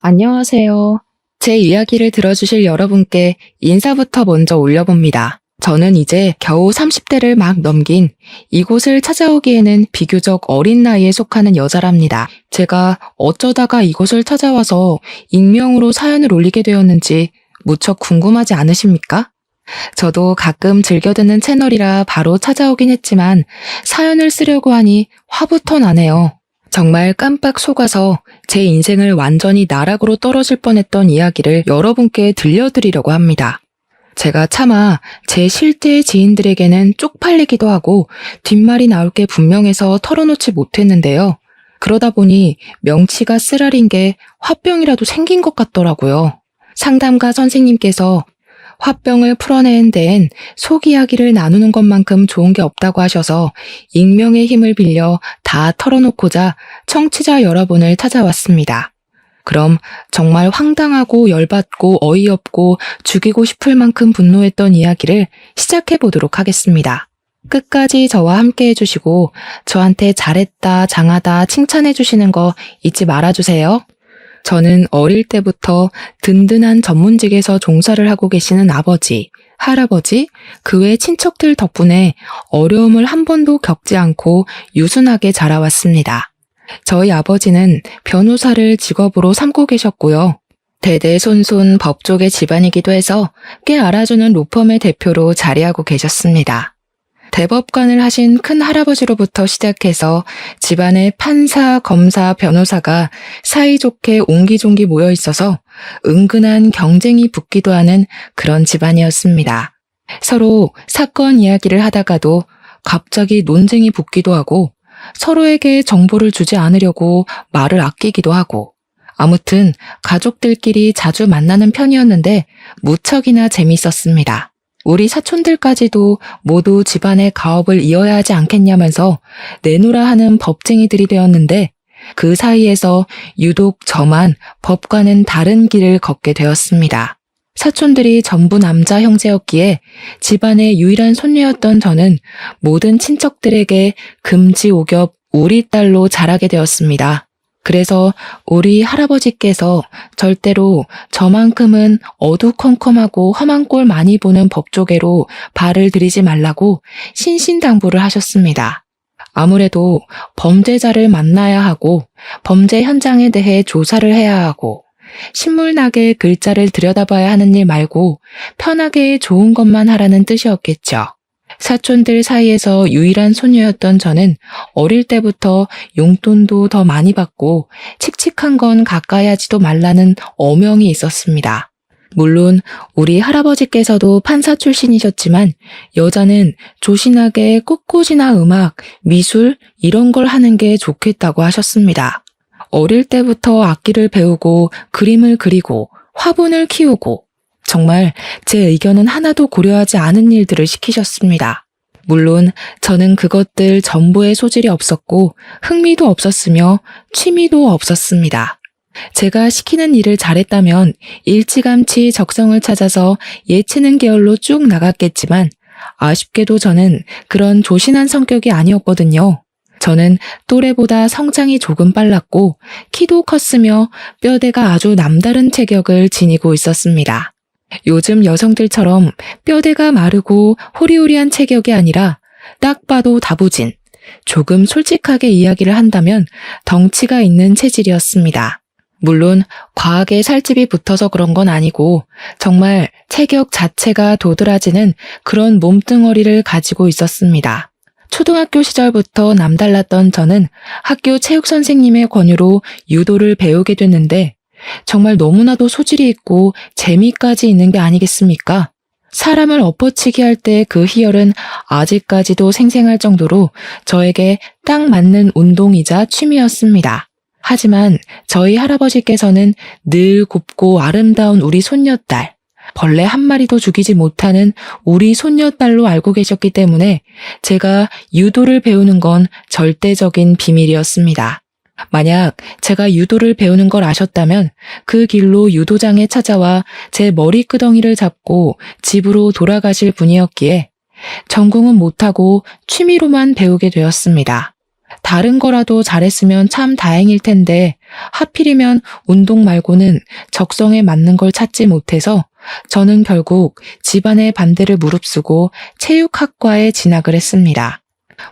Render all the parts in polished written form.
안녕하세요. 제 이야기를 들어주실 여러분께 인사부터 먼저 올려봅니다. 저는 이제 겨우 30대를 막 넘긴 이곳을 찾아오기에는 비교적 어린 나이에 속하는 여자랍니다. 제가 어쩌다가 이곳을 찾아와서 익명으로 사연을 올리게 되었는지 무척 궁금하지 않으십니까? 저도 가끔 즐겨 듣는 채널이라 바로 찾아오긴 했지만 사연을 쓰려고 하니 화부터 나네요. 정말 깜빡 속아서 제 인생을 완전히 나락으로 떨어질 뻔했던 이야기를 여러분께 들려드리려고 합니다. 제가 차마 제 실제의 지인들에게는 쪽팔리기도 하고 뒷말이 나올 게 분명해서 털어놓지 못했는데요. 그러다 보니 명치가 쓰라린 게 화병이라도 생긴 것 같더라고요. 상담가 선생님께서 화병을 풀어내는 데엔 속 이야기를 나누는 것만큼 좋은 게 없다고 하셔서 익명의 힘을 빌려 다 털어놓고자 청취자 여러분을 찾아왔습니다. 그럼 정말 황당하고 열받고 어이없고 죽이고 싶을 만큼 분노했던 이야기를 시작해 보도록 하겠습니다. 끝까지 저와 함께 해주시고 저한테 잘했다, 장하다 칭찬해 주시는 거 잊지 말아주세요. 저는 어릴 때부터 든든한 전문직에서 종사를 하고 계시는 아버지, 할아버지, 그 외 친척들 덕분에 어려움을 한 번도 겪지 않고 유순하게 자라왔습니다. 저희 아버지는 변호사를 직업으로 삼고 계셨고요. 대대손손 법조계 집안이기도 해서 꽤 알아주는 로펌의 대표로 자리하고 계셨습니다. 대법관을 하신 큰 할아버지로부터 시작해서 집안에 판사, 검사, 변호사가 사이좋게 옹기종기 모여 있어서 은근한 경쟁이 붙기도 하는 그런 집안이었습니다. 서로 사건 이야기를 하다가도 갑자기 논쟁이 붙기도 하고 서로에게 정보를 주지 않으려고 말을 아끼기도 하고 아무튼 가족들끼리 자주 만나는 편이었는데 무척이나 재밌었습니다. 우리 사촌들까지도 모두 집안의 가업을 이어야 하지 않겠냐면서 내놓으라 하는 법쟁이들이 되었는데 그 사이에서 유독 저만 법과는 다른 길을 걷게 되었습니다. 사촌들이 전부 남자 형제였기에 집안의 유일한 손녀였던 저는 모든 친척들에게 금지옥엽 우리 딸로 자라게 되었습니다. 그래서 우리 할아버지께서 절대로 저만큼은 어두컴컴하고 험한 꼴 많이 보는 법조계로 발을 들이지 말라고 신신당부를 하셨습니다. 아무래도 범죄자를 만나야 하고 범죄 현장에 대해 조사를 해야 하고 신물나게 글자를 들여다봐야 하는 일 말고 편하게 좋은 것만 하라는 뜻이었겠죠. 사촌들 사이에서 유일한 소녀였던 저는 어릴 때부터 용돈도 더 많이 받고 칙칙한 건 가까이 하지도 말라는 어명이 있었습니다. 물론 우리 할아버지께서도 판사 출신이셨지만 여자는 조신하게 꽃꽂이나 음악, 미술 이런 걸 하는 게 좋겠다고 하셨습니다. 어릴 때부터 악기를 배우고 그림을 그리고 화분을 키우고 정말 제 의견은 하나도 고려하지 않은 일들을 시키셨습니다. 물론 저는 그것들 전부에 소질이 없었고 흥미도 없었으며 취미도 없었습니다. 제가 시키는 일을 잘했다면 일찌감치 적성을 찾아서 예체능 계열로 쭉 나갔겠지만 아쉽게도 저는 그런 조신한 성격이 아니었거든요. 저는 또래보다 성장이 조금 빨랐고 키도 컸으며 뼈대가 아주 남다른 체격을 지니고 있었습니다. 요즘 여성들처럼 뼈대가 마르고 호리호리한 체격이 아니라 딱 봐도 다부진, 조금 솔직하게 이야기를 한다면 덩치가 있는 체질이었습니다. 물론 과하게 살집이 붙어서 그런 건 아니고 정말 체격 자체가 도드라지는 그런 몸뚱어리를 가지고 있었습니다. 초등학교 시절부터 남달랐던 저는 학교 체육선생님의 권유로 유도를 배우게 됐는데 정말 너무나도 소질이 있고 재미까지 있는 게 아니겠습니까? 사람을 엎어치기 할 때 그 희열은 아직까지도 생생할 정도로 저에게 딱 맞는 운동이자 취미였습니다. 하지만 저희 할아버지께서는 늘 곱고 아름다운 우리 손녀딸, 벌레 한 마리도 죽이지 못하는 우리 손녀딸로 알고 계셨기 때문에 제가 유도를 배우는 건 절대적인 비밀이었습니다. 만약 제가 유도를 배우는 걸 아셨다면 그 길로 유도장에 찾아와 제 머리끄덩이를 잡고 집으로 돌아가실 분이었기에 전공은 못하고 취미로만 배우게 되었습니다. 다른 거라도 잘했으면 참 다행일 텐데 하필이면 운동 말고는 적성에 맞는 걸 찾지 못해서 저는 결국 집안의 반대를 무릅쓰고 체육학과에 진학을 했습니다.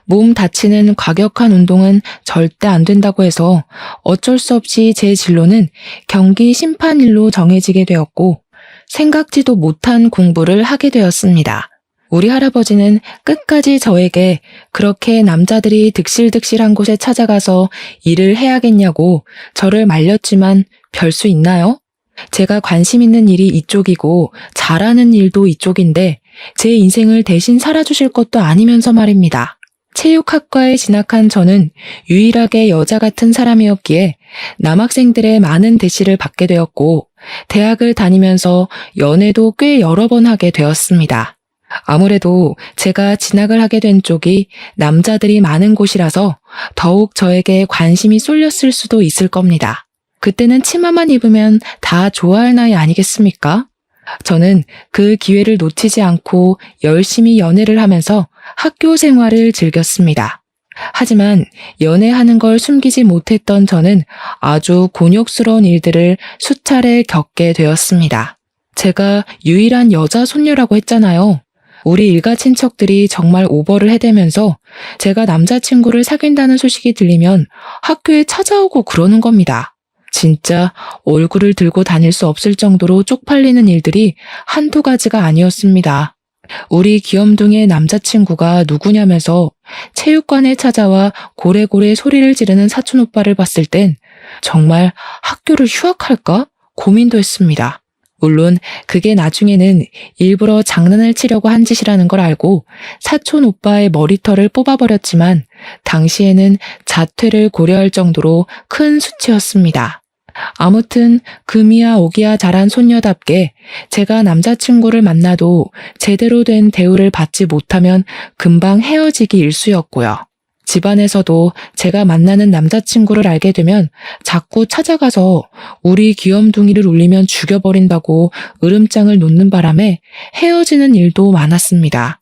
몸 다치는 과격한 운동은 절대 안 된다고 해서 어쩔 수 없이 제 진로는 경기 심판일로 정해지게 되었고 생각지도 못한 공부를 하게 되었습니다. 우리 할아버지는 끝까지 저에게 그렇게 남자들이 득실득실한 곳에 찾아가서 일을 해야겠냐고 저를 말렸지만 별 수 있나요? 제가 관심 있는 일이 이쪽이고 잘하는 일도 이쪽인데 제 인생을 대신 살아주실 것도 아니면서 말입니다. 체육학과에 진학한 저는 유일하게 여자 같은 사람이었기에 남학생들의 많은 대시를 받게 되었고 대학을 다니면서 연애도 꽤 여러 번 하게 되었습니다. 아무래도 제가 진학을 하게 된 쪽이 남자들이 많은 곳이라서 더욱 저에게 관심이 쏠렸을 수도 있을 겁니다. 그때는 치마만 입으면 다 좋아할 나이 아니겠습니까? 저는 그 기회를 놓치지 않고 열심히 연애를 하면서 학교 생활을 즐겼습니다. 하지만 연애하는 걸 숨기지 못했던 저는 아주 곤욕스러운 일들을 수차례 겪게 되었습니다. 제가 유일한 여자 손녀라고 했잖아요. 우리 일가 친척들이 정말 오버를 해대면서 제가 남자친구를 사귄다는 소식이 들리면 학교에 찾아오고 그러는 겁니다. 진짜 얼굴을 들고 다닐 수 없을 정도로 쪽팔리는 일들이 한두 가지가 아니었습니다. 우리 귀염둥이의 남자친구가 누구냐면서 체육관에 찾아와 고래고래 소리를 지르는 사촌 오빠를 봤을 땐 정말 학교를 휴학할까 고민도 했습니다. 물론 그게 나중에는 일부러 장난을 치려고 한 짓이라는 걸 알고 사촌 오빠의 머리털을 뽑아버렸지만 당시에는 자퇴를 고려할 정도로 큰 수치였습니다. 아무튼 금이야 오기야 잘한 손녀답게 제가 남자친구를 만나도 제대로 된 대우를 받지 못하면 금방 헤어지기 일쑤였고요. 집안에서도 제가 만나는 남자친구를 알게 되면 자꾸 찾아가서 우리 귀염둥이를 울리면 죽여버린다고 으름장을 놓는 바람에 헤어지는 일도 많았습니다.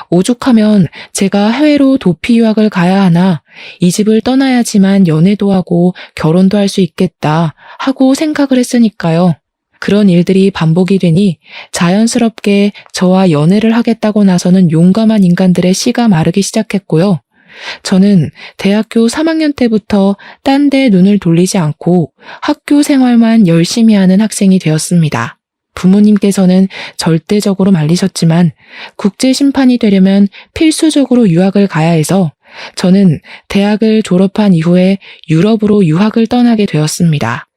오죽하면 제가 해외로 도피 유학을 가야 하나 이 집을 떠나야지만 연애도 하고 결혼도 할 수 있겠다 하고 생각을 했으니까요. 그런 일들이 반복이 되니 자연스럽게 저와 연애를 하겠다고 나서는 용감한 인간들의 씨가 마르기 시작했고요. 저는 대학교 3학년 때부터 딴 데 눈을 돌리지 않고 학교 생활만 열심히 하는 학생이 되었습니다. 부모님께서는 절대적으로 말리셨지만 국제 심판이 되려면 필수적으로 유학을 가야 해서 저는 대학을 졸업한 이후에 유럽으로 유학을 떠나게 되었습니다.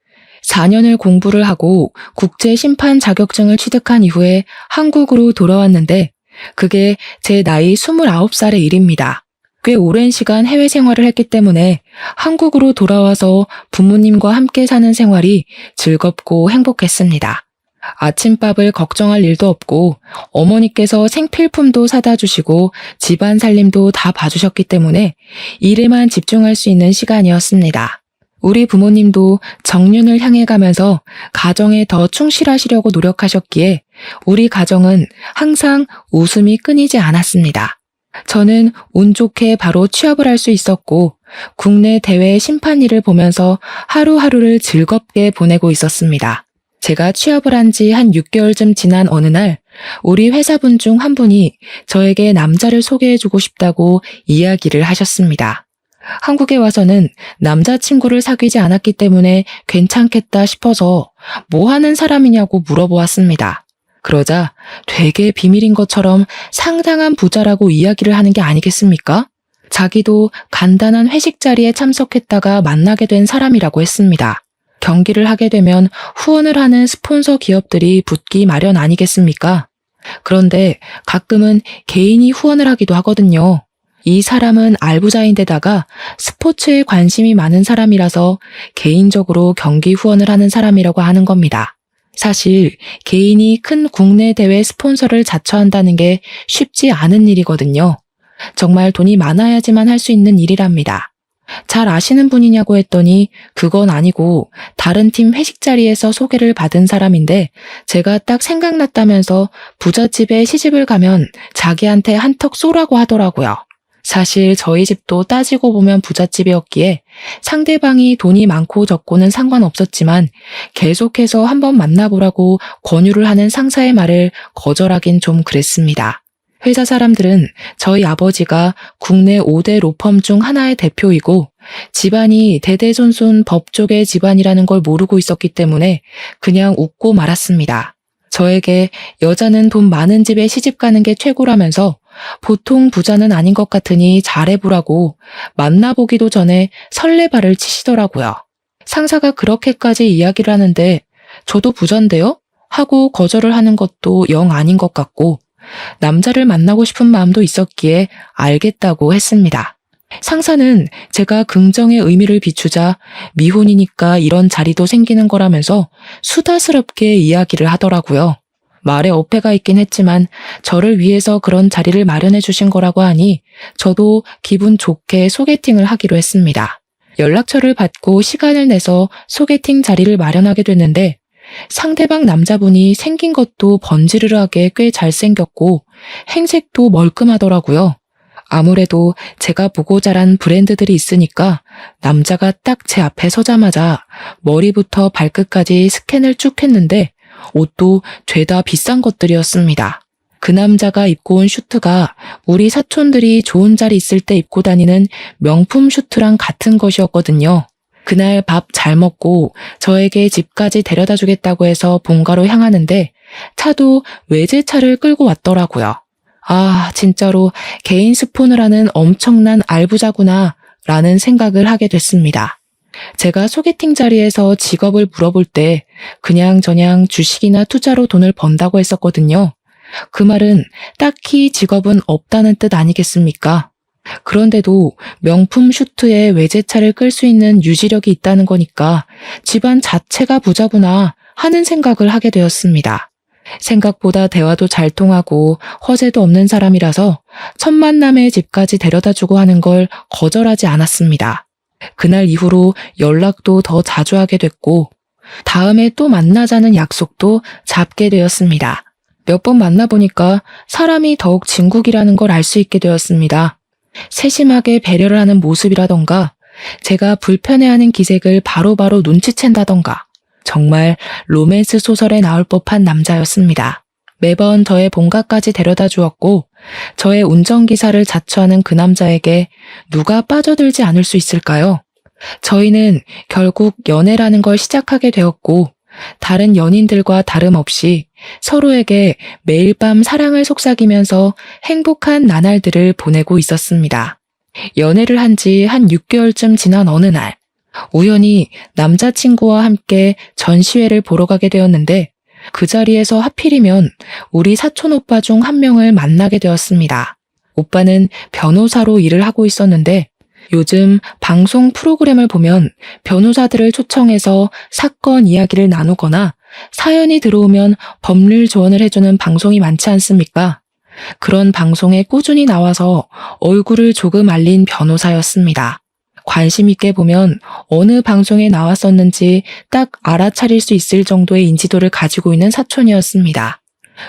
4년을 공부를 하고 국제 심판 자격증을 취득한 이후에 한국으로 돌아왔는데 그게 제 나이 29살의 일입니다. 꽤 오랜 시간 해외 생활을 했기 때문에 한국으로 돌아와서 부모님과 함께 사는 생활이 즐겁고 행복했습니다. 아침밥을 걱정할 일도 없고 어머니께서 생필품도 사다 주시고 집안 살림도 다 봐주셨기 때문에 일에만 집중할 수 있는 시간이었습니다. 우리 부모님도 정년을 향해 가면서 가정에 더 충실하시려고 노력하셨기에 우리 가정은 항상 웃음이 끊이지 않았습니다. 저는 운 좋게 바로 취업을 할 수 있었고 국내 대회 심판 일을 보면서 하루하루를 즐겁게 보내고 있었습니다. 제가 취업을 한 지 한 6개월쯤 지난 어느 날 우리 회사분 중 한 분이 저에게 남자를 소개해주고 싶다고 이야기를 하셨습니다. 한국에 와서는 남자친구를 사귀지 않았기 때문에 괜찮겠다 싶어서 뭐 하는 사람이냐고 물어보았습니다. 그러자 되게 비밀인 것처럼 상당한 부자라고 이야기를 하는 게 아니겠습니까? 자기도 간단한 회식 자리에 참석했다가 만나게 된 사람이라고 했습니다. 경기를 하게 되면 후원을 하는 스폰서 기업들이 붙기 마련 아니겠습니까? 그런데 가끔은 개인이 후원을 하기도 하거든요. 이 사람은 알부자인데다가 스포츠에 관심이 많은 사람이라서 개인적으로 경기 후원을 하는 사람이라고 하는 겁니다. 사실 개인이 큰 국내 대회 스폰서를 자처한다는 게 쉽지 않은 일이거든요. 정말 돈이 많아야지만 할 수 있는 일이랍니다. 잘 아시는 분이냐고 했더니 그건 아니고 다른 팀 회식 자리에서 소개를 받은 사람인데 제가 딱 생각났다면서 부잣집에 시집을 가면 자기한테 한턱 쏘라고 하더라고요. 사실 저희 집도 따지고 보면 부잣집이었기에 상대방이 돈이 많고 적고는 상관없었지만 계속해서 한번 만나보라고 권유를 하는 상사의 말을 거절하긴 좀 그랬습니다. 회사 사람들은 저희 아버지가 국내 5대 로펌 중 하나의 대표이고 집안이 대대손손 법조계 집안이라는 걸 모르고 있었기 때문에 그냥 웃고 말았습니다. 저에게 여자는 돈 많은 집에 시집 가는 게 최고라면서 보통 부자는 아닌 것 같으니 잘해보라고 만나보기도 전에 설레발을 치시더라고요. 상사가 그렇게까지 이야기를 하는데 저도 부잔데요? 하고 거절을 하는 것도 영 아닌 것 같고 남자를 만나고 싶은 마음도 있었기에 알겠다고 했습니다. 상사는 제가 긍정의 의미를 비추자 미혼이니까 이런 자리도 생기는 거라면서 수다스럽게 이야기를 하더라고요. 말에 어폐가 있긴 했지만 저를 위해서 그런 자리를 마련해 주신 거라고 하니 저도 기분 좋게 소개팅을 하기로 했습니다. 연락처를 받고 시간을 내서 소개팅 자리를 마련하게 됐는데 상대방 남자분이 생긴 것도 번지르르하게 꽤 잘생겼고 행색도 멀끔하더라고요. 아무래도 제가 보고 자란 브랜드들이 있으니까 남자가 딱 제 앞에 서자마자 머리부터 발끝까지 스캔을 쭉 했는데 옷도 죄다 비싼 것들이었습니다. 그 남자가 입고 온 슈트가 우리 사촌들이 좋은 자리 있을 때 입고 다니는 명품 슈트랑 같은 것이었거든요. 그날 밥 잘 먹고 저에게 집까지 데려다 주겠다고 해서 본가로 향하는데 차도 외제차를 끌고 왔더라고요. 아, 진짜로 개인 스폰을 하는 엄청난 알부자구나 라는 생각을 하게 됐습니다. 제가 소개팅 자리에서 직업을 물어볼 때 그냥저냥 주식이나 투자로 돈을 번다고 했었거든요. 그 말은 딱히 직업은 없다는 뜻 아니겠습니까? 그런데도 명품 슈트에 외제차를 끌 수 있는 유지력이 있다는 거니까 집안 자체가 부자구나 하는 생각을 하게 되었습니다. 생각보다 대화도 잘 통하고 허세도 없는 사람이라서 첫 만남에 집까지 데려다주고 하는 걸 거절하지 않았습니다. 그날 이후로 연락도 더 자주 하게 됐고 다음에 또 만나자는 약속도 잡게 되었습니다. 몇 번 만나보니까 사람이 더욱 진국이라는 걸 알 수 있게 되었습니다. 세심하게 배려를 하는 모습이라던가 제가 불편해하는 기색을 바로바로 눈치챈다던가 정말 로맨스 소설에 나올 법한 남자였습니다. 매번 저의 본가까지 데려다 주었고 저의 운전기사를 자처하는 그 남자에게 누가 빠져들지 않을 수 있을까요? 저희는 결국 연애라는 걸 시작하게 되었고 다른 연인들과 다름없이 서로에게 매일 밤 사랑을 속삭이면서 행복한 나날들을 보내고 있었습니다. 연애를 한 지 한 6개월쯤 지난 어느 날 우연히 남자친구와 함께 전시회를 보러 가게 되었는데 그 자리에서 하필이면 우리 사촌 오빠 중 한 명을 만나게 되었습니다. 오빠는 변호사로 일을 하고 있었는데 요즘 방송 프로그램을 보면 변호사들을 초청해서 사건 이야기를 나누거나 사연이 들어오면 법률 조언을 해주는 방송이 많지 않습니까? 그런 방송에 꾸준히 나와서 얼굴을 조금 알린 변호사였습니다. 관심 있게 보면 어느 방송에 나왔었는지 딱 알아차릴 수 있을 정도의 인지도를 가지고 있는 사촌이었습니다.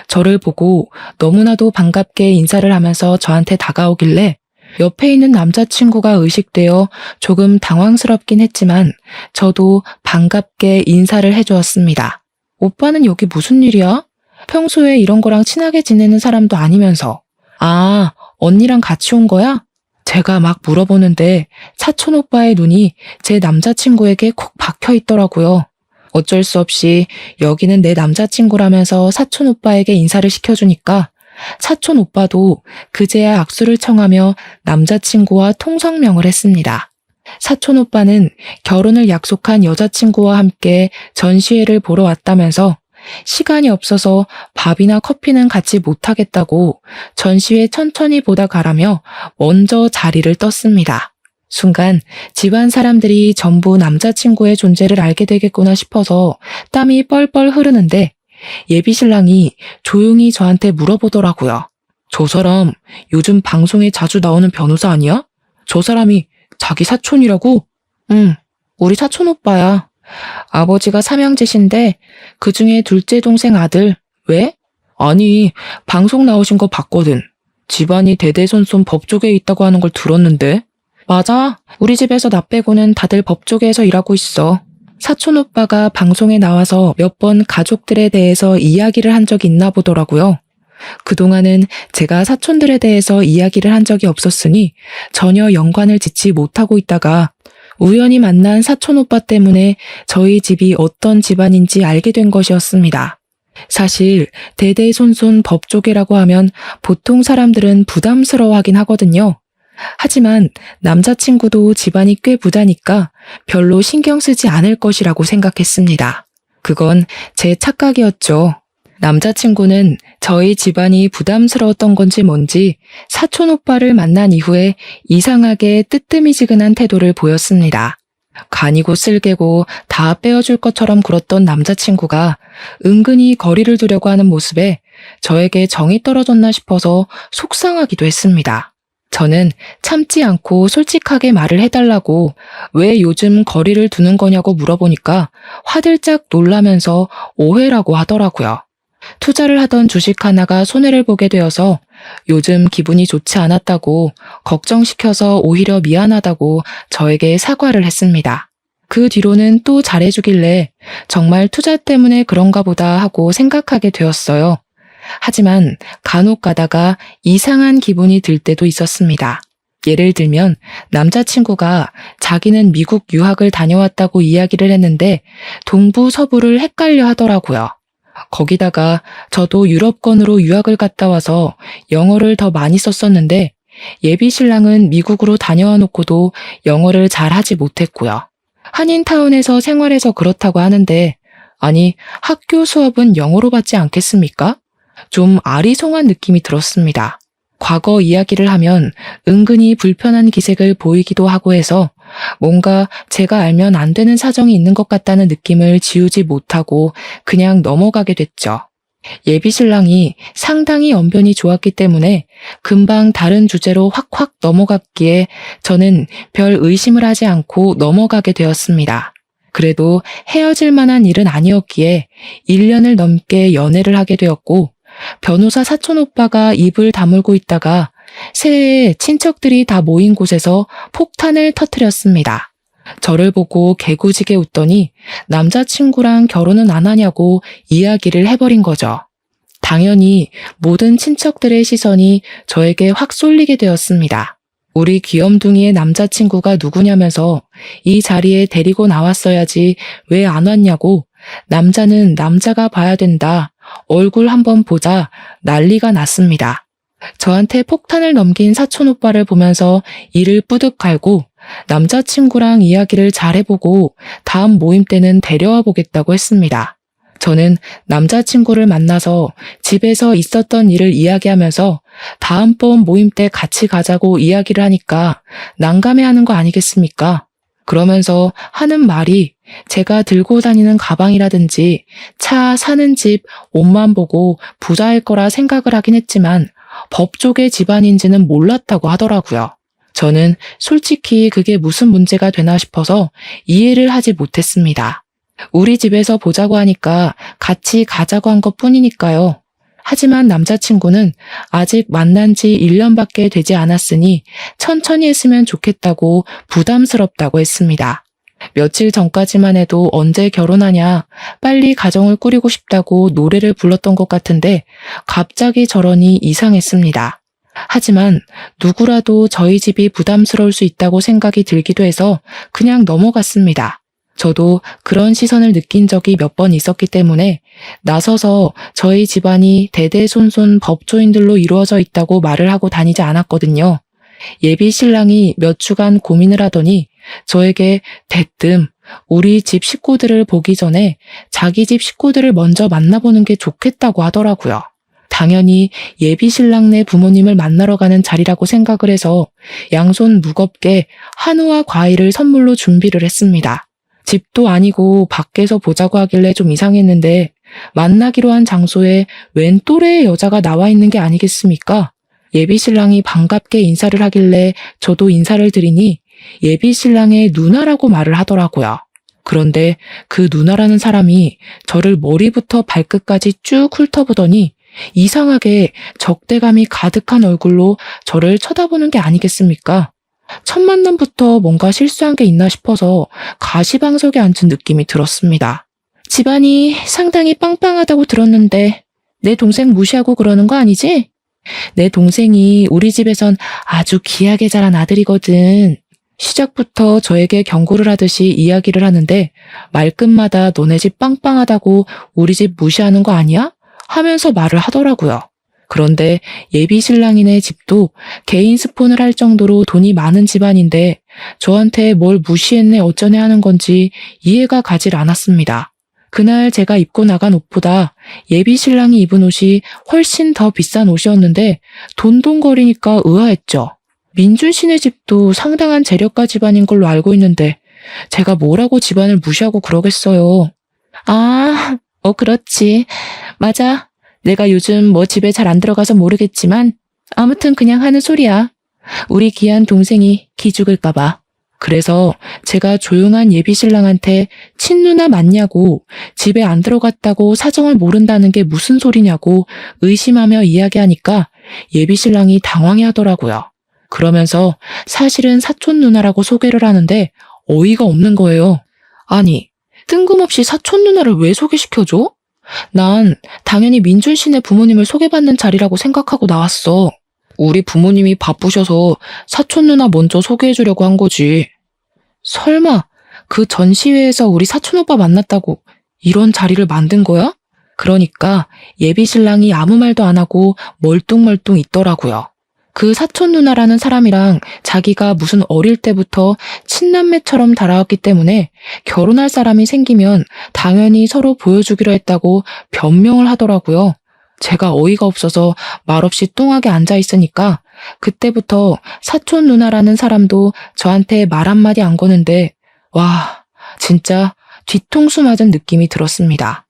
저를 보고 너무나도 반갑게 인사를 하면서 저한테 다가오길래 옆에 있는 남자친구가 의식되어 조금 당황스럽긴 했지만 저도 반갑게 인사를 해주었습니다. 오빠는 여기 무슨 일이야? 평소에 이런 거랑 친하게 지내는 사람도 아니면서. 아, 언니랑 같이 온 거야? 제가 막 물어보는데 사촌 오빠의 눈이 제 남자친구에게 콕 박혀 있더라고요. 어쩔 수 없이 여기는 내 남자친구라면서 사촌 오빠에게 인사를 시켜주니까 사촌 오빠도 그제야 악수를 청하며 남자친구와 통성명을 했습니다. 사촌 오빠는 결혼을 약속한 여자친구와 함께 전시회를 보러 왔다면서 시간이 없어서 밥이나 커피는 같이 못하겠다고 전시회 천천히 보다 가라며 먼저 자리를 떴습니다. 순간 집안 사람들이 전부 남자친구의 존재를 알게 되겠구나 싶어서 땀이 뻘뻘 흐르는데 예비신랑이 조용히 저한테 물어보더라고요. 저 사람 요즘 방송에 자주 나오는 변호사 아니야? 저 사람이 자기 사촌이라고? 응, 우리 사촌 오빠야. 아버지가 삼형제신데 그중에 둘째 동생 아들. 왜? 아니, 방송 나오신 거 봤거든. 집안이 대대손손 법조계에 있다고 하는 걸 들었는데? 맞아. 우리 집에서 나 빼고는 다들 법조계에서 일하고 있어. 사촌 오빠가 방송에 나와서 몇 번 가족들에 대해서 이야기를 한 적이 있나 보더라고요. 그동안은 제가 사촌들에 대해서 이야기를 한 적이 없었으니 전혀 연관을 짓지 못하고 있다가 우연히 만난 사촌 오빠 때문에 저희 집이 어떤 집안인지 알게 된 것이었습니다. 사실 대대손손 법조계라고 하면 보통 사람들은 부담스러워하긴 하거든요. 하지만 남자친구도 집안이 꽤 부자니까 별로 신경 쓰지 않을 것이라고 생각했습니다. 그건 제 착각이었죠. 남자친구는 저희 집안이 부담스러웠던 건지 뭔지 사촌 오빠를 만난 이후에 이상하게 뜨뜨미지근한 태도를 보였습니다. 간이고 쓸개고 다 빼어줄 것처럼 굴었던 남자친구가 은근히 거리를 두려고 하는 모습에 저에게 정이 떨어졌나 싶어서 속상하기도 했습니다. 저는 참지 않고 솔직하게 말을 해달라고 왜 요즘 거리를 두는 거냐고 물어보니까 화들짝 놀라면서 오해라고 하더라고요. 투자를 하던 주식 하나가 손해를 보게 되어서 요즘 기분이 좋지 않았다고 걱정시켜서 오히려 미안하다고 저에게 사과를 했습니다. 그 뒤로는 또 잘해주길래 정말 투자 때문에 그런가 보다 하고 생각하게 되었어요. 하지만 간혹 가다가 이상한 기분이 들 때도 있었습니다. 예를 들면 남자친구가 자기는 미국 유학을 다녀왔다고 이야기를 했는데 동부 서부를 헷갈려 하더라고요. 거기다가 저도 유럽권으로 유학을 갔다 와서 영어를 더 많이 썼었는데 예비 신랑은 미국으로 다녀와 놓고도 영어를 잘 하지 못했고요. 한인타운에서 생활해서 그렇다고 하는데 아니 학교 수업은 영어로 받지 않겠습니까? 좀 아리송한 느낌이 들었습니다. 과거 이야기를 하면 은근히 불편한 기색을 보이기도 하고 해서 뭔가 제가 알면 안 되는 사정이 있는 것 같다는 느낌을 지우지 못하고 그냥 넘어가게 됐죠. 예비 신랑이 상당히 언변이 좋았기 때문에 금방 다른 주제로 확확 넘어갔기에 저는 별 의심을 하지 않고 넘어가게 되었습니다. 그래도 헤어질 만한 일은 아니었기에 1년을 넘게 연애를 하게 되었고 변호사 사촌 오빠가 입을 다물고 있다가 새해에 친척들이 다 모인 곳에서 폭탄을 터뜨렸습니다. 저를 보고 개구지게 웃더니 남자친구랑 결혼은 안 하냐고 이야기를 해버린 거죠. 당연히 모든 친척들의 시선이 저에게 확 쏠리게 되었습니다. 우리 귀염둥이의 남자친구가 누구냐면서 이 자리에 데리고 나왔어야지 왜 안 왔냐고 남자는 남자가 봐야 된다. 얼굴 한번 보자 난리가 났습니다. 저한테 폭탄을 넘긴 사촌 오빠를 보면서 이를 뿌듯 갈고 남자친구랑 이야기를 잘 해보고 다음 모임 때는 데려와 보겠다고 했습니다. 저는 남자친구를 만나서 집에서 있었던 일을 이야기하면서 다음번 모임 때 같이 가자고 이야기를 하니까 난감해하는 거 아니겠습니까? 그러면서 하는 말이 제가 들고 다니는 가방이라든지 차, 사는 집, 옷만 보고 부자일 거라 생각을 하긴 했지만 법조계 집안인지는 몰랐다고 하더라고요. 저는 솔직히 그게 무슨 문제가 되나 싶어서 이해를 하지 못했습니다. 우리 집에서 보자고 하니까 같이 가자고 한 것뿐이니까요. 하지만 남자친구는 아직 만난 지 1년밖에 되지 않았으니 천천히 했으면 좋겠다고 부담스럽다고 했습니다. 며칠 전까지만 해도 언제 결혼하냐, 빨리 가정을 꾸리고 싶다고 노래를 불렀던 것 같은데 갑자기 저러니 이상했습니다. 하지만 누구라도 저희 집이 부담스러울 수 있다고 생각이 들기도 해서 그냥 넘어갔습니다. 저도 그런 시선을 느낀 적이 몇 번 있었기 때문에 나서서 저희 집안이 대대손손 법조인들로 이루어져 있다고 말을 하고 다니지 않았거든요. 예비 신랑이 몇 주간 고민을 하더니 저에게 대뜸 우리 집 식구들을 보기 전에 자기 집 식구들을 먼저 만나보는 게 좋겠다고 하더라고요. 당연히 예비 신랑네 부모님을 만나러 가는 자리라고 생각을 해서 양손 무겁게 한우와 과일을 선물로 준비를 했습니다. 집도 아니고 밖에서 보자고 하길래 좀 이상했는데 만나기로 한 장소에 웬 또래의 여자가 나와 있는 게 아니겠습니까? 예비 신랑이 반갑게 인사를 하길래 저도 인사를 드리니 예비 신랑의 누나라고 말을 하더라고요. 그런데 그 누나라는 사람이 저를 머리부터 발끝까지 쭉 훑어보더니 이상하게 적대감이 가득한 얼굴로 저를 쳐다보는 게 아니겠습니까? 첫 만남부터 뭔가 실수한 게 있나 싶어서 가시방석에 앉은 느낌이 들었습니다. 집안이 상당히 빵빵하다고 들었는데 내 동생 무시하고 그러는 거 아니지? 내 동생이 우리 집에선 아주 귀하게 자란 아들이거든. 시작부터 저에게 경고를 하듯이 이야기를 하는데 말끝마다 너네 집 빵빵하다고 우리 집 무시하는 거 아니야? 하면서 말을 하더라고요. 그런데 예비 신랑이네 집도 개인 스폰을 할 정도로 돈이 많은 집안인데 저한테 뭘 무시했네 어쩌네 하는 건지 이해가 가질 않았습니다. 그날 제가 입고 나간 옷보다 예비 신랑이 입은 옷이 훨씬 더 비싼 옷이었는데 돈돈거리니까 의아했죠. 민준 씨네 집도 상당한 재력가 집안인 걸로 알고 있는데 제가 뭐라고 집안을 무시하고 그러겠어요. 그렇지. 맞아. 내가 요즘 뭐 집에 잘 안 들어가서 모르겠지만 아무튼 그냥 하는 소리야. 우리 귀한 동생이 기죽을까 봐. 그래서 제가 조용한 예비 신랑한테 친누나 맞냐고 집에 안 들어갔다고 사정을 모른다는 게 무슨 소리냐고 의심하며 이야기하니까 예비 신랑이 당황해하더라고요. 그러면서 사실은 사촌 누나라고 소개를 하는데 어이가 없는 거예요. 아니, 뜬금없이 사촌 누나를 왜 소개시켜줘? 난 당연히 민준 씨네 부모님을 소개받는 자리라고 생각하고 나왔어. 우리 부모님이 바쁘셔서 사촌 누나 먼저 소개해주려고 한 거지. 설마 그 전시회에서 우리 사촌 오빠 만났다고 이런 자리를 만든 거야? 그러니까 예비 신랑이 아무 말도 안 하고 멀뚱멀뚱 있더라고요. 그 사촌 누나라는 사람이랑 자기가 무슨 어릴 때부터 친남매처럼 달아왔기 때문에 결혼할 사람이 생기면 당연히 서로 보여주기로 했다고 변명을 하더라고요. 제가 어이가 없어서 말없이 뚱하게 앉아 있으니까 그때부터 사촌 누나라는 사람도 저한테 말 한마디 안 거는데 와, 진짜 뒤통수 맞은 느낌이 들었습니다.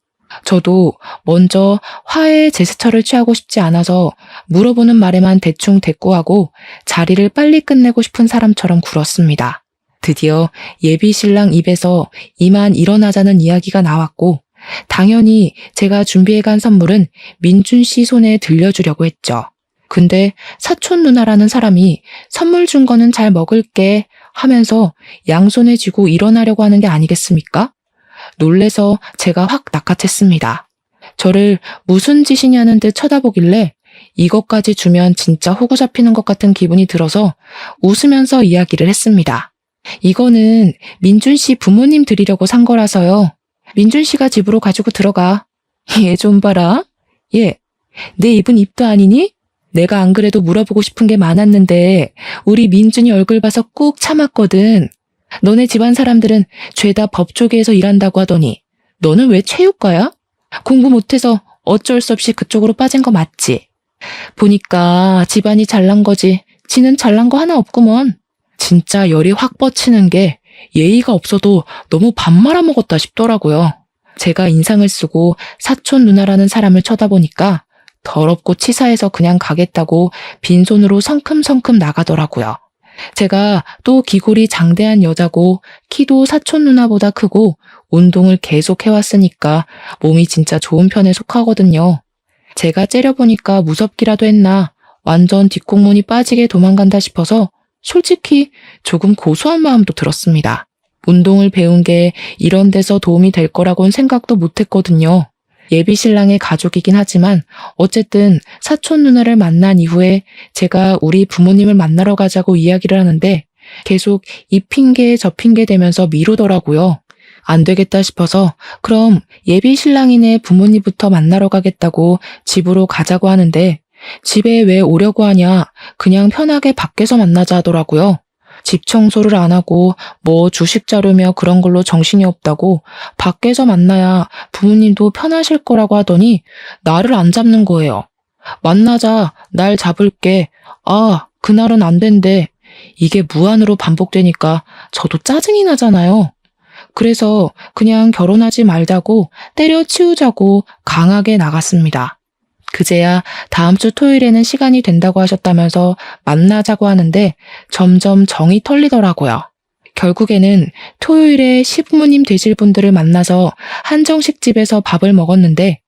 저도 먼저 화해의 제스처를 취하고 싶지 않아서 물어보는 말에만 대충 대꾸하고 자리를 빨리 끝내고 싶은 사람처럼 굴었습니다. 드디어 예비 신랑 입에서 이만 일어나자는 이야기가 나왔고 당연히 제가 준비해간 선물은 민준 씨 손에 들려주려고 했죠. 근데 사촌 누나라는 사람이 선물 준 거는 잘 먹을게 하면서 양손에 쥐고 일어나려고 하는 게 아니겠습니까? 놀래서 제가 확 낚아챘습니다. 저를 무슨 짓이냐는 듯 쳐다보길래 이것까지 주면 진짜 호구 잡히는 것 같은 기분이 들어서 웃으면서 이야기를 했습니다. 이거는 민준 씨 부모님 드리려고 산 거라서요. 민준 씨가 집으로 가지고 들어가. 얘 좀 봐라. 얘, 내 입은 입도 아니니? 내가 안 그래도 물어보고 싶은 게 많았는데 우리 민준이 얼굴 봐서 꾹 참았거든. 너네 집안 사람들은 죄다 법조계에서 일한다고 하더니 너는 왜 체육과야? 공부 못해서 어쩔 수 없이 그쪽으로 빠진 거 맞지? 보니까 집안이 잘난 거지 지는 잘난 거 하나 없구먼. 진짜 열이 확 뻗치는 게 예의가 없어도 너무 밥 말아먹었다 싶더라고요. 제가 인상을 쓰고 사촌 누나라는 사람을 쳐다보니까 더럽고 치사해서 그냥 가겠다고 빈손으로 성큼성큼 나가더라고요. 제가 또 기골이 장대한 여자고 키도 사촌 누나보다 크고 운동을 계속 해왔으니까 몸이 진짜 좋은 편에 속하거든요. 제가 째려보니까 무섭기라도 했나 완전 뒷공문이 빠지게 도망간다 싶어서 솔직히 조금 고소한 마음도 들었습니다. 운동을 배운 게 이런 데서 도움이 될 거라고는 생각도 못했거든요. 예비 신랑의 가족이긴 하지만 어쨌든 사촌 누나를 만난 이후에 제가 우리 부모님을 만나러 가자고 이야기를 하는데 계속 이 핑계 저 핑계 대면서 미루더라고요. 안 되겠다 싶어서 그럼 예비 신랑이네 부모님부터 만나러 가겠다고 집으로 가자고 하는데 집에 왜 오려고 하냐 그냥 편하게 밖에서 만나자 하더라고요. 집 청소를 안 하고 뭐 주식 자료며 그런 걸로 정신이 없다고 밖에서 만나야 부모님도 편하실 거라고 하더니 나를 안 잡는 거예요. 만나자, 날 잡을게. 그날은 안 된대. 이게 무한으로 반복되니까 저도 짜증이 나잖아요. 그래서 그냥 결혼하지 말자고 때려치우자고 강하게 나갔습니다. 그제야 다음 주 토요일에는 시간이 된다고 하셨다면서 만나자고 하는데 점점 정이 털리더라고요. 결국에는 토요일에 시부모님 되실 분들을 만나서 한정식 집에서 밥을 먹었는데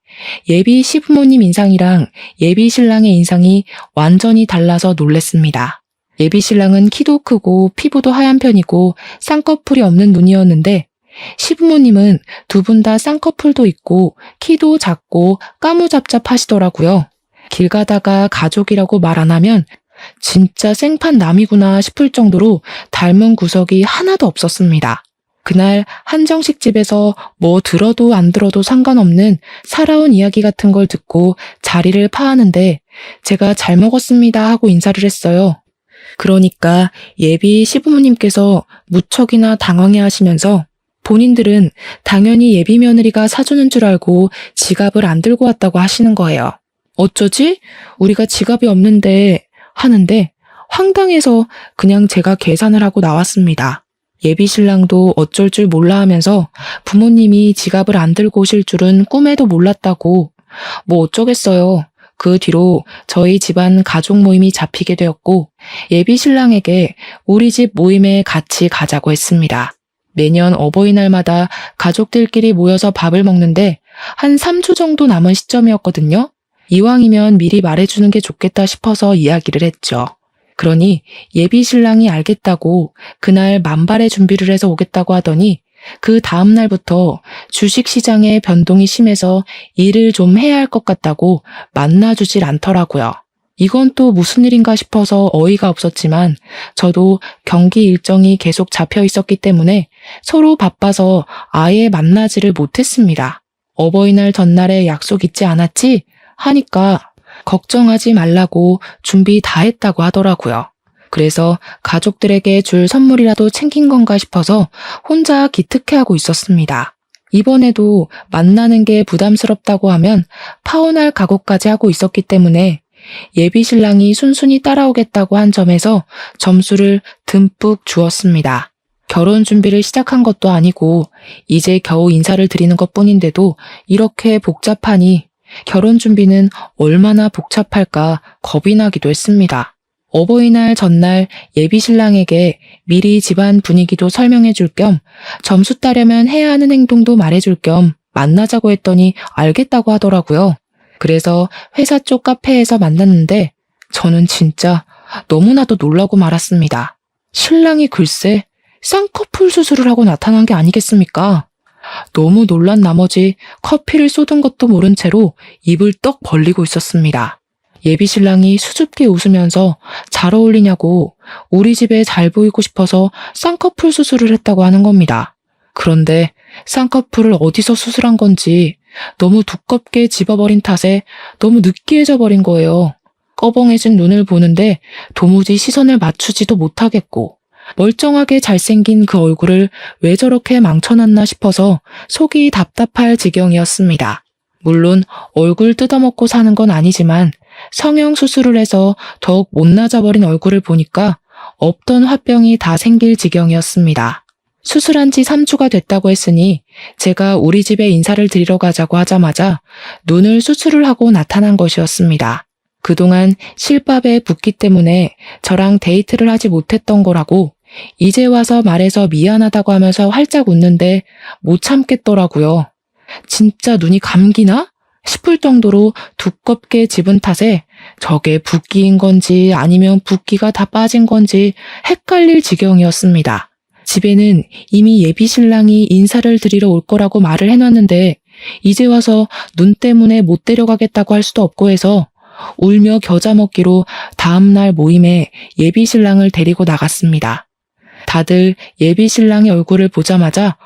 예비 시부모님 인상이랑 예비 신랑의 인상이 완전히 달라서 놀랬습니다. 예비 신랑은 키도 크고 피부도 하얀 편이고 쌍꺼풀이 없는 눈이었는데 시부모님은 두 분 다 쌍꺼풀도 있고 키도 작고 까무잡잡하시더라고요. 길 가다가 가족이라고 말 안 하면 진짜 생판 남이구나 싶을 정도로 닮은 구석이 하나도 없었습니다. 그날 한정식 집에서 뭐 들어도 안 들어도 상관없는 살아온 이야기 같은 걸 듣고 자리를 파하는데 제가 잘 먹었습니다 하고 인사를 했어요. 그러니까 예비 시부모님께서 무척이나 당황해 하시면서 본인들은 당연히 예비 며느리가 사주는 줄 알고 지갑을 안 들고 왔다고 하시는 거예요. 어쩌지? 우리가 지갑이 없는데 하는데 황당해서 그냥 제가 계산을 하고 나왔습니다. 예비 신랑도 어쩔 줄 몰라 하면서 부모님이 지갑을 안 들고 오실 줄은 꿈에도 몰랐다고. 뭐 어쩌겠어요. 그 뒤로 저희 집안 가족 모임이 잡히게 되었고 예비 신랑에게 우리 집 모임에 같이 가자고 했습니다. 매년 어버이날마다 가족들끼리 모여서 밥을 먹는데 한 3주 정도 남은 시점이었거든요. 이왕이면 미리 말해주는 게 좋겠다 싶어서 이야기를 했죠. 그러니 예비 신랑이 알겠다고 그날 만발의 준비를 해서 오겠다고 하더니 그 다음 날부터 주식시장에 변동이 심해서 일을 좀 해야 할 것 같다고 만나주질 않더라고요. 이건 또 무슨 일인가 싶어서 어이가 없었지만 저도 경기 일정이 계속 잡혀 있었기 때문에 서로 바빠서 아예 만나지를 못했습니다. 어버이날 전날에 약속 있지 않았지? 하니까 걱정하지 말라고 준비 다 했다고 하더라고요. 그래서 가족들에게 줄 선물이라도 챙긴 건가 싶어서 혼자 기특해하고 있었습니다. 이번에도 만나는 게 부담스럽다고 하면 파혼할 각오까지 하고 있었기 때문에 예비 신랑이 순순히 따라오겠다고 한 점에서 점수를 듬뿍 주었습니다. 결혼 준비를 시작한 것도 아니고 이제 겨우 인사를 드리는 것뿐인데도 이렇게 복잡하니 결혼 준비는 얼마나 복잡할까 겁이 나기도 했습니다. 어버이날 전날 예비 신랑에게 미리 집안 분위기도 설명해 줄 겸 점수 따려면 해야 하는 행동도 말해 줄 겸 만나자고 했더니 알겠다고 하더라고요. 그래서 회사 쪽 카페에서 만났는데 저는 진짜 너무나도 놀라고 말았습니다. 신랑이 글쎄 쌍꺼풀 수술을 하고 나타난 게 아니겠습니까? 너무 놀란 나머지 커피를 쏟은 것도 모른 채로 입을 떡 벌리고 있었습니다. 예비 신랑이 수줍게 웃으면서 잘 어울리냐고 우리 집에 잘 보이고 싶어서 쌍꺼풀 수술을 했다고 하는 겁니다. 그런데 쌍꺼풀을 어디서 수술한 건지 너무 두껍게 집어버린 탓에 너무 느끼해져 버린 거예요. 꺼벙해진 눈을 보는데 도무지 시선을 맞추지도 못하겠고 멀쩡하게 잘생긴 그 얼굴을 왜 저렇게 망쳐놨나 싶어서 속이 답답할 지경이었습니다. 물론 얼굴 뜯어먹고 사는 건 아니지만 성형 수술을 해서 더욱 못나져버린 얼굴을 보니까 없던 화병이 다 생길 지경이었습니다. 수술한 지 3주가 됐다고 했으니 제가 우리 집에 인사를 드리러 가자고 하자마자 눈을 수술을 하고 나타난 것이었습니다. 그동안 실밥에 붓기 때문에 저랑 데이트를 하지 못했던 거라고 이제 와서 말해서 미안하다고 하면서 활짝 웃는데 못 참겠더라고요. 진짜 눈이 감기나? 싶을 정도로 두껍게 집은 탓에 저게 붓기인 건지 아니면 붓기가 다 빠진 건지 헷갈릴 지경이었습니다. 집에는 이미 예비 신랑이 인사를 드리러 올 거라고 말을 해놨는데 이제 와서 눈 때문에 못 데려가겠다고 할 수도 없고 해서 울며 겨자 먹기로 다음날 모임에 예비 신랑을 데리고 나갔습니다. 다들 예비 신랑의 얼굴을 보자마자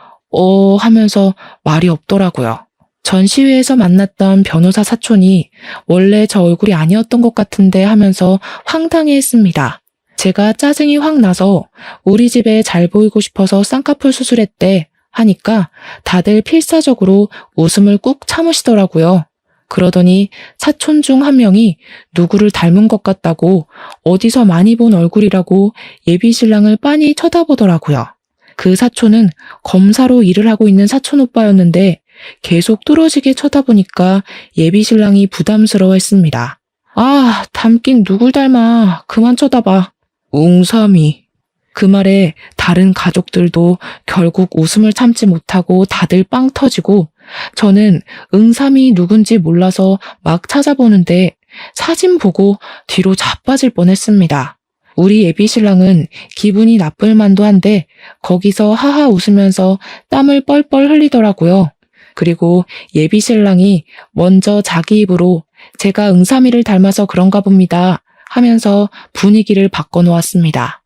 하면서 말이 없더라고요. 전시회에서 만났던 변호사 사촌이 원래 저 얼굴이 아니었던 것 같은데 하면서 황당해했습니다. 제가 짜증이 확 나서 우리 집에 잘 보이고 싶어서 쌍꺼풀 수술했대 하니까 다들 필사적으로 웃음을 꾹 참으시더라고요. 그러더니 사촌 중 한 명이 누구를 닮은 것 같다고 어디서 많이 본 얼굴이라고 예비 신랑을 빤히 쳐다보더라고요. 그 사촌은 검사로 일을 하고 있는 사촌 오빠였는데 계속 뚫어지게 쳐다보니까 예비 신랑이 부담스러워했습니다. 아, 닮긴 누굴 닮아. 그만 쳐다봐. 웅삼이. 그 말에 다른 가족들도 결국 웃음을 참지 못하고 다들 빵 터지고 저는 응삼이 누군지 몰라서 막 찾아보는데 사진 보고 뒤로 자빠질 뻔했습니다. 우리 예비 신랑은 기분이 나쁠 만도 한데 거기서 하하 웃으면서 땀을 뻘뻘 흘리더라고요. 그리고 예비 신랑이 먼저 자기 입으로 제가 응삼이를 닮아서 그런가 봅니다 하면서 분위기를 바꿔놓았습니다.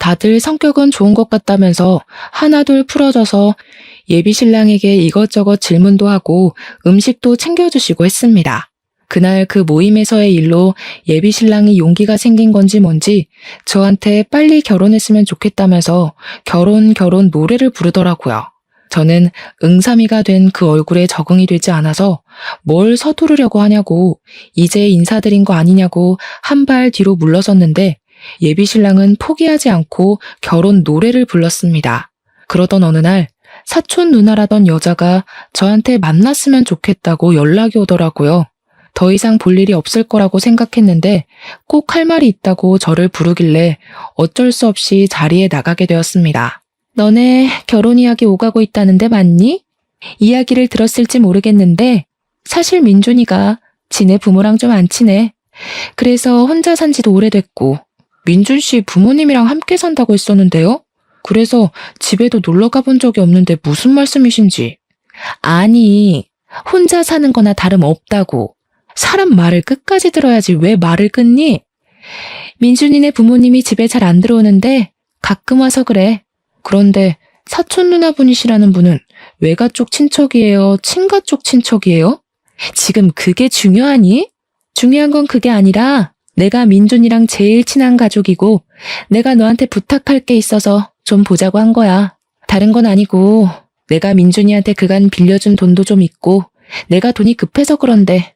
다들 성격은 좋은 것 같다면서 하나둘 풀어져서 예비 신랑에게 이것저것 질문도 하고 음식도 챙겨주시고 했습니다. 그날 그 모임에서의 일로 예비 신랑이 용기가 생긴 건지 뭔지 저한테 빨리 결혼했으면 좋겠다면서 결혼 노래를 부르더라고요. 저는 응삼이가 된 그 얼굴에 적응이 되지 않아서 뭘 서두르려고 하냐고 이제 인사드린 거 아니냐고 한 발 뒤로 물러섰는데 예비 신랑은 포기하지 않고 결혼 노래를 불렀습니다. 그러던 어느 날 사촌 누나라던 여자가 저한테 만났으면 좋겠다고 연락이 오더라고요. 더 이상 볼 일이 없을 거라고 생각했는데 꼭 할 말이 있다고 저를 부르길래 어쩔 수 없이 자리에 나가게 되었습니다. 너네 결혼 이야기 오가고 있다는데 맞니? 이야기를 들었을지 모르겠는데 사실 민준이가 지네 부모랑 좀 안 친해. 그래서 혼자 산 지도 오래됐고 민준 씨 부모님이랑 함께 산다고 했었는데요. 그래서 집에도 놀러 가본 적이 없는데 무슨 말씀이신지. 아니, 혼자 사는 거나 다름없다고. 사람 말을 끝까지 들어야지 왜 말을 끊니? 민준이네 부모님이 집에 잘 안 들어오는데 가끔 와서 그래. 그런데 사촌 누나분이시라는 분은 외가 쪽 친척이에요? 친가 쪽 친척이에요? 지금 그게 중요하니? 중요한 건 그게 아니라 내가 민준이랑 제일 친한 가족이고 내가 너한테 부탁할 게 있어서 좀 보자고 한 거야. 다른 건 아니고 내가 민준이한테 그간 빌려준 돈도 좀 있고 내가 돈이 급해서 그런데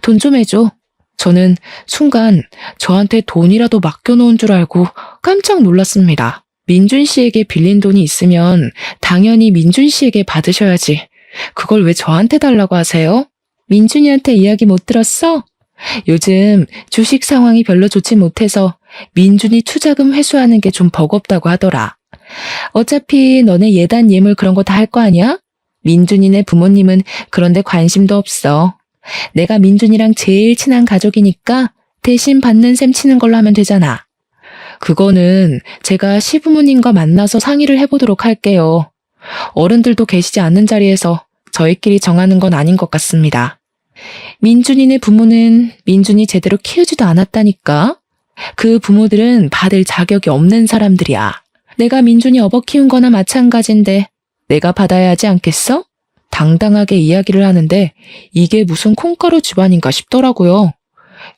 돈 좀 해줘. 저는 순간 저한테 돈이라도 맡겨놓은 줄 알고 깜짝 놀랐습니다. 민준 씨에게 빌린 돈이 있으면 당연히 민준 씨에게 받으셔야지. 그걸 왜 저한테 달라고 하세요? 민준이한테 이야기 못 들었어? 요즘 주식 상황이 별로 좋지 못해서 민준이 투자금 회수하는 게 좀 버겁다고 하더라. 어차피 너네 예단 예물 그런 거 다 할 거 아니야? 민준이네 부모님은 그런데 관심도 없어. 내가 민준이랑 제일 친한 가족이니까 대신 받는 셈 치는 걸로 하면 되잖아. 그거는 제가 시부모님과 만나서 상의를 해보도록 할게요. 어른들도 계시지 않는 자리에서 저희끼리 정하는 건 아닌 것 같습니다. 민준이네 부모는 민준이 제대로 키우지도 않았다니까. 그 부모들은 받을 자격이 없는 사람들이야. 내가 민준이 업어 키운 거나 마찬가지인데 내가 받아야 하지 않겠어? 당당하게 이야기를 하는데 이게 무슨 콩가루 집안인가 싶더라고요.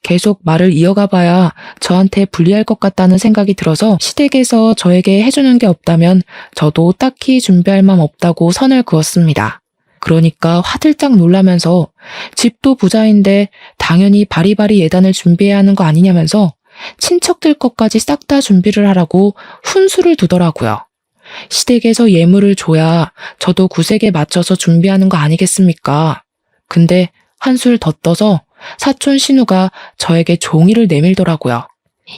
계속 말을 이어가 봐야 저한테 불리할 것 같다는 생각이 들어서 시댁에서 저에게 해주는 게 없다면 저도 딱히 준비할 맘 없다고 선을 그었습니다. 그러니까 화들짝 놀라면서 집도 부자인데 당연히 바리바리 예단을 준비해야 하는 거 아니냐면서 친척들 것까지 싹 다 준비를 하라고 훈수를 두더라고요. 시댁에서 예물을 줘야 저도 구색에 맞춰서 준비하는 거 아니겠습니까? 근데 한술 더 떠서 사촌 신우가 저에게 종이를 내밀더라고요.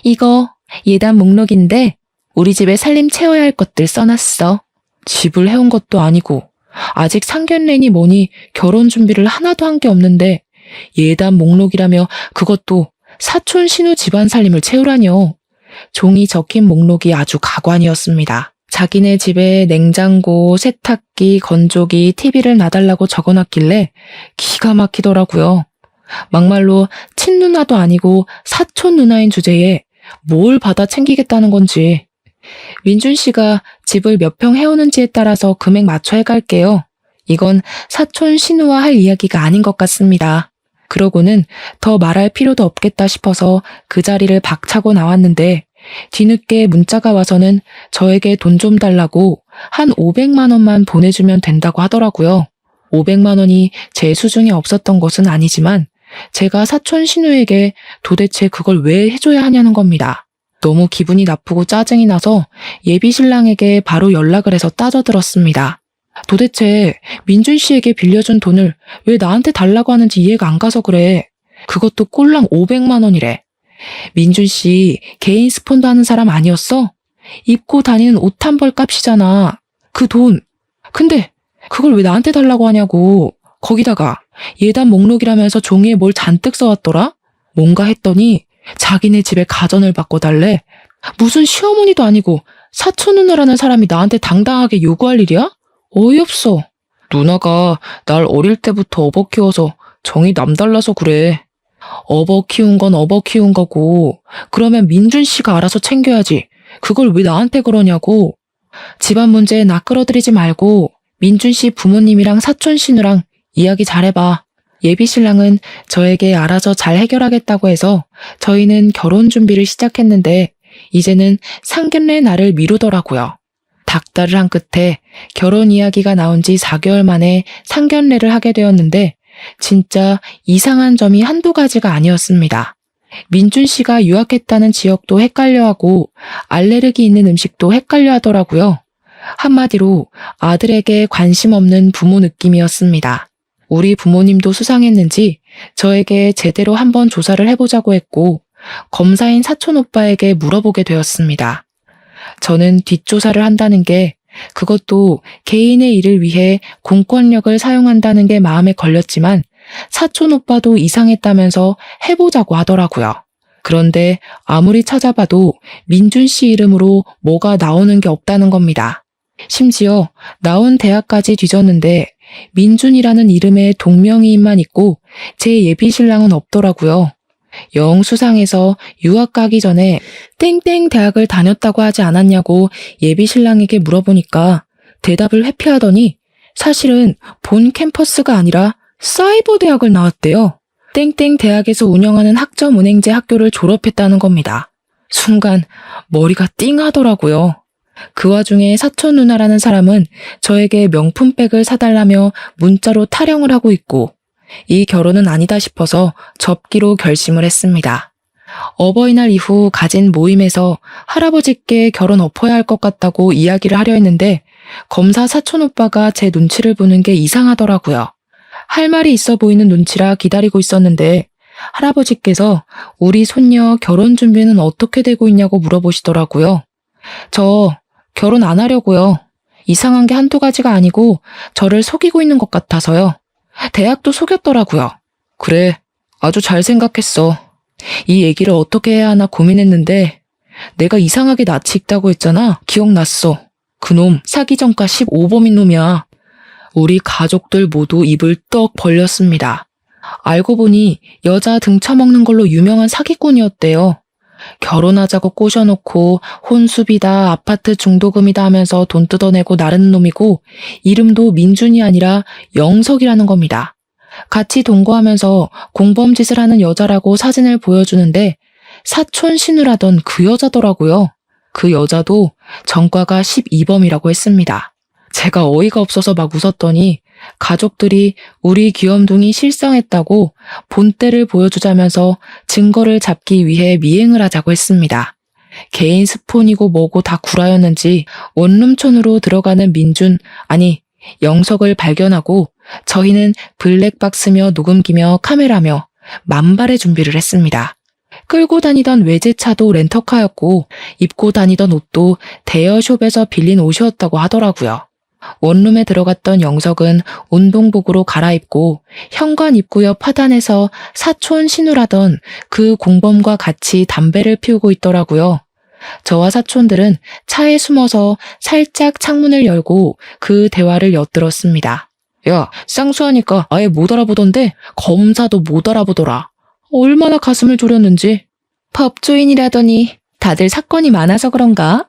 이거 예단 목록인데 우리 집에 살림 채워야 할 것들 써놨어. 집을 해온 것도 아니고 아직 상견례니 뭐니 결혼 준비를 하나도 한 게 없는데 예단 목록이라며 그것도 사촌 신우 집안 살림을 채우라뇨. 종이 적힌 목록이 아주 가관이었습니다. 자기네 집에 냉장고, 세탁기, 건조기, TV를 놔달라고 적어놨길래 기가 막히더라고요. 막말로 친누나도 아니고 사촌 누나인 주제에 뭘 받아 챙기겠다는 건지. 민준 씨가 집을 몇 평 해오는지에 따라서 금액 맞춰 해갈게요. 이건 사촌 신우와 할 이야기가 아닌 것 같습니다. 그러고는 더 말할 필요도 없겠다 싶어서 그 자리를 박차고 나왔는데 뒤늦게 문자가 와서는 저에게 돈 좀 달라고 한 500만 원만 보내주면 된다고 하더라고요. 500만 원이 제 수중에 없었던 것은 아니지만 제가 사촌 신우에게 도대체 그걸 왜 해줘야 하냐는 겁니다. 너무 기분이 나쁘고 짜증이 나서 예비 신랑에게 바로 연락을 해서 따져들었습니다. 도대체 민준 씨에게 빌려준 돈을 왜 나한테 달라고 하는지 이해가 안 가서 그래. 그것도 꼴랑 500만 원이래. 민준 씨 개인 스폰도 하는 사람 아니었어? 입고 다니는 옷 한 벌 값이잖아. 그 돈. 근데 그걸 왜 나한테 달라고 하냐고. 거기다가 예단 목록이라면서 종이에 뭘 잔뜩 써왔더라? 뭔가 했더니 자기네 집에 가전을 바꿔달래. 무슨 시어머니도 아니고 사촌 누나라는 사람이 나한테 당당하게 요구할 일이야? 어이없어. 누나가 날 어릴 때부터 업어 키워서 정이 남달라서 그래. 업어 키운 건 업어 키운 거고 그러면 민준 씨가 알아서 챙겨야지. 그걸 왜 나한테 그러냐고. 집안 문제에 나 끌어들이지 말고 민준 씨 부모님이랑 사촌 신우랑 이야기 잘해봐. 예비 신랑은 저에게 알아서 잘 해결하겠다고 해서 저희는 결혼 준비를 시작했는데 이제는 상견례 날을 미루더라고요. 닥달을 한 끝에 결혼 이야기가 나온 지 4개월 만에 상견례를 하게 되었는데 진짜 이상한 점이 한두 가지가 아니었습니다. 민준 씨가 유학했다는 지역도 헷갈려하고 알레르기 있는 음식도 헷갈려 하더라고요. 한마디로 아들에게 관심 없는 부모 느낌이었습니다. 우리 부모님도 수상했는지 저에게 제대로 한번 조사를 해보자고 했고 검사인 사촌 오빠에게 물어보게 되었습니다. 저는 뒷조사를 한다는 게 그것도 개인의 일을 위해 공권력을 사용한다는 게 마음에 걸렸지만 사촌 오빠도 이상했다면서 해보자고 하더라고요. 그런데 아무리 찾아봐도 민준 씨 이름으로 뭐가 나오는 게 없다는 겁니다. 심지어 나온 대학까지 뒤졌는데 민준이라는 이름의 동명이인만 있고 제 예비 신랑은 없더라고요. 영 수상해서 유학 가기 전에 땡땡 대학을 다녔다고 하지 않았냐고 예비 신랑에게 물어보니까 대답을 회피하더니 사실은 본 캠퍼스가 아니라 사이버 대학을 나왔대요. 땡땡 대학에서 운영하는 학점 은행제 학교를 졸업했다는 겁니다. 순간 머리가 띵하더라고요. 그 와중에 사촌 누나라는 사람은 저에게 명품백을 사달라며 문자로 타령을 하고 있고 이 결혼은 아니다 싶어서 접기로 결심을 했습니다. 어버이날 이후 가진 모임에서 할아버지께 결혼 엎어야 할 것 같다고 이야기를 하려 했는데 검사 사촌 오빠가 제 눈치를 보는 게 이상하더라고요. 할 말이 있어 보이는 눈치라 기다리고 있었는데 할아버지께서 우리 손녀 결혼 준비는 어떻게 되고 있냐고 물어보시더라고요. 저 결혼 안 하려고요. 이상한 게 한두 가지가 아니고 저를 속이고 있는 것 같아서요. 대학도 속였더라고요. 그래, 아주 잘 생각했어. 이 얘기를 어떻게 해야 하나 고민했는데 내가 이상하게 낯이 익다고 했잖아. 기억났어. 그놈 사기 전과 15범인 놈이야. 우리 가족들 모두 입을 떡 벌렸습니다. 알고 보니 여자 등쳐먹는 걸로 유명한 사기꾼이었대요. 결혼하자고 꼬셔놓고 혼수비다 아파트 중도금이다 하면서 돈 뜯어내고 나르는 놈이고 이름도 민준이 아니라 영석이라는 겁니다. 같이 동거하면서 공범짓을 하는 여자라고 사진을 보여주는데 사촌 신우라던 그 여자더라고요. 그 여자도 전과가 12범이라고 했습니다. 제가 어이가 없어서 막 웃었더니 가족들이 우리 귀염둥이 실성했다고 본때를 보여주자면서 증거를 잡기 위해 미행을 하자고 했습니다. 개인 스폰이고 뭐고 다 구라였는지 원룸촌으로 들어가는 민준, 아니 영석을 발견하고 저희는 블랙박스며 녹음기며 카메라며 만발의 준비를 했습니다. 끌고 다니던 외제차도 렌터카였고 입고 다니던 옷도 대여숍에서 빌린 옷이었다고 하더라고요. 원룸에 들어갔던 영석은 운동복으로 갈아입고 현관 입구 옆 화단에서 사촌 신우라던 그 공범과 같이 담배를 피우고 있더라고요. 저와 사촌들은 차에 숨어서 살짝 창문을 열고 그 대화를 엿들었습니다. 야, 쌍수하니까 아예 못 알아보던데 검사도 못 알아보더라. 얼마나 가슴을 졸였는지. 법조인이라더니 다들 사건이 많아서 그런가?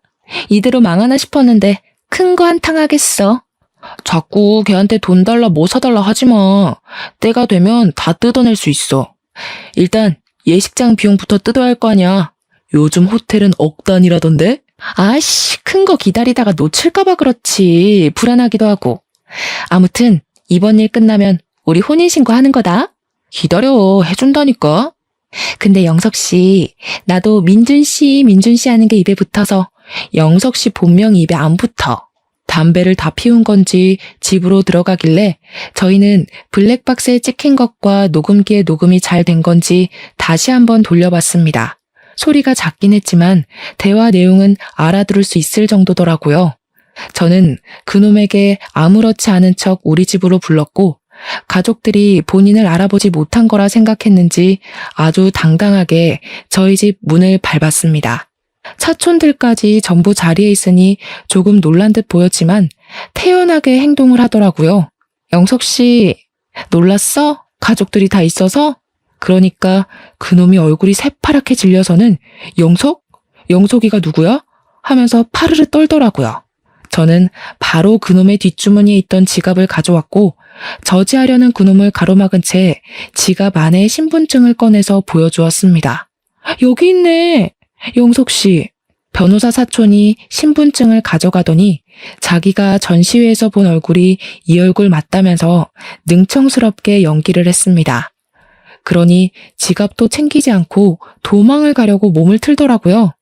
이대로 망하나 싶었는데 큰 거 한탕 하겠어. 자꾸 걔한테 돈 달라 뭐 사달라 하지 마. 때가 되면 다 뜯어낼 수 있어. 일단 예식장 비용부터 뜯어야 할 거 아니야. 요즘 호텔은 억 단위라던데? 아이씨, 큰 거 기다리다가 놓칠까봐 그렇지. 불안하기도 하고. 아무튼 이번 일 끝나면 우리 혼인신고 하는 거다. 기다려, 해준다니까. 근데 영석씨, 나도 민준씨 하는 게 입에 붙어서 영석씨 본명이 입에 안 붙어. 담배를 다 피운 건지 집으로 들어가길래 저희는 블랙박스에 찍힌 것과 녹음기에 녹음이 잘 된 건지 다시 한번 돌려봤습니다. 소리가 작긴 했지만 대화 내용은 알아들을 수 있을 정도더라고요. 저는 그놈에게 아무렇지 않은 척 우리 집으로 불렀고 가족들이 본인을 알아보지 못한 거라 생각했는지 아주 당당하게 저희 집 문을 밟았습니다. 사촌들까지 전부 자리에 있으니 조금 놀란 듯 보였지만 태연하게 행동을 하더라고요. 영석 씨, 놀랐어? 가족들이 다 있어서? 그러니까 그놈이 얼굴이 새파랗게 질려서는 영석? 영석이가 누구야? 하면서 파르르 떨더라고요. 저는 바로 그놈의 뒷주머니에 있던 지갑을 가져왔고 저지하려는 그놈을 가로막은 채 지갑 안에 신분증을 꺼내서 보여주었습니다. 여기 있네. 영석 씨. 변호사 사촌이 신분증을 가져가더니 자기가 전시회에서 본 얼굴이 이 얼굴 맞다면서 능청스럽게 연기를 했습니다. 그러니 지갑도 챙기지 않고 도망을 가려고 몸을 틀더라고요.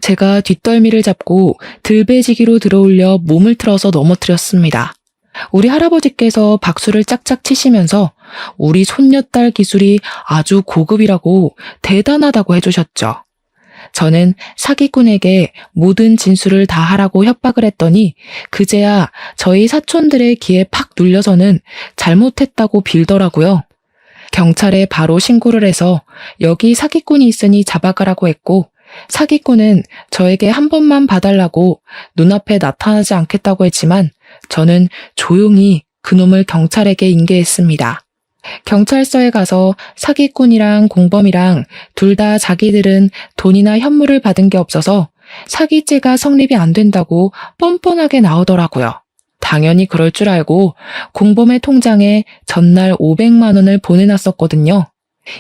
제가 뒷덜미를 잡고 들배지기로 들어올려 몸을 틀어서 넘어뜨렸습니다. 우리 할아버지께서 박수를 짝짝 치시면서 우리 손녀딸 기술이 아주 고급이라고 대단하다고 해주셨죠. 저는 사기꾼에게 모든 진술을 다 하라고 협박을 했더니 그제야 저희 사촌들의 귀에 팍 눌려서는 잘못했다고 빌더라고요. 경찰에 바로 신고를 해서 여기 사기꾼이 있으니 잡아가라고 했고 사기꾼은 저에게 한 번만 봐달라고 눈앞에 나타나지 않겠다고 했지만 저는 조용히 그놈을 경찰에게 인계했습니다. 경찰서에 가서 사기꾼이랑 공범이랑 둘 다 자기들은 돈이나 현물을 받은 게 없어서 사기죄가 성립이 안 된다고 뻔뻔하게 나오더라고요. 당연히 그럴 줄 알고 공범의 통장에 전날 500만 원을 보내놨었거든요.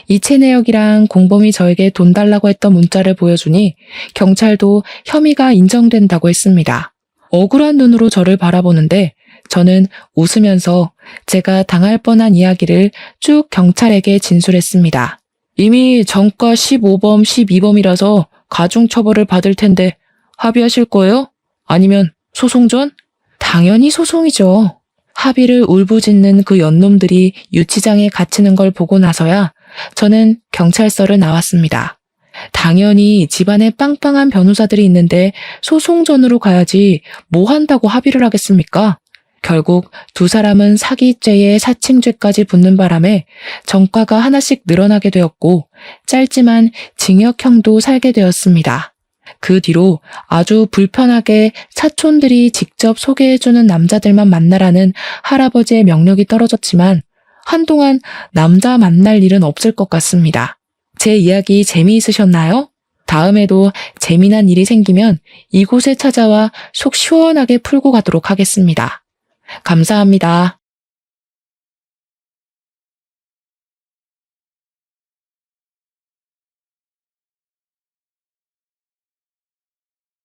이체 내역이랑 공범이 저에게 돈 달라고 했던 문자를 보여주니 경찰도 혐의가 인정된다고 했습니다. 억울한 눈으로 저를 바라보는데 저는 웃으면서 제가 당할 뻔한 이야기를 쭉 경찰에게 진술했습니다. 이미 전과 15범, 12범이라서 가중처벌을 받을 텐데 합의하실 거예요? 아니면 소송전? 당연히 소송이죠. 합의를 울부짖는 그 연놈들이 유치장에 갇히는 걸 보고 나서야 저는 경찰서를 나왔습니다. 당연히 집안에 빵빵한 변호사들이 있는데 소송전으로 가야지 뭐 한다고 합의를 하겠습니까? 결국 두 사람은 사기죄에 사칭죄까지 붙는 바람에 전과가 하나씩 늘어나게 되었고 짧지만 징역형도 살게 되었습니다. 그 뒤로 아주 불편하게 사촌들이 직접 소개해주는 남자들만 만나라는 할아버지의 명령이 떨어졌지만 한동안 남자 만날 일은 없을 것 같습니다. 제 이야기 재미있으셨나요? 다음에도 재미난 일이 생기면 이곳에 찾아와 속 시원하게 풀고 가도록 하겠습니다. 감사합니다.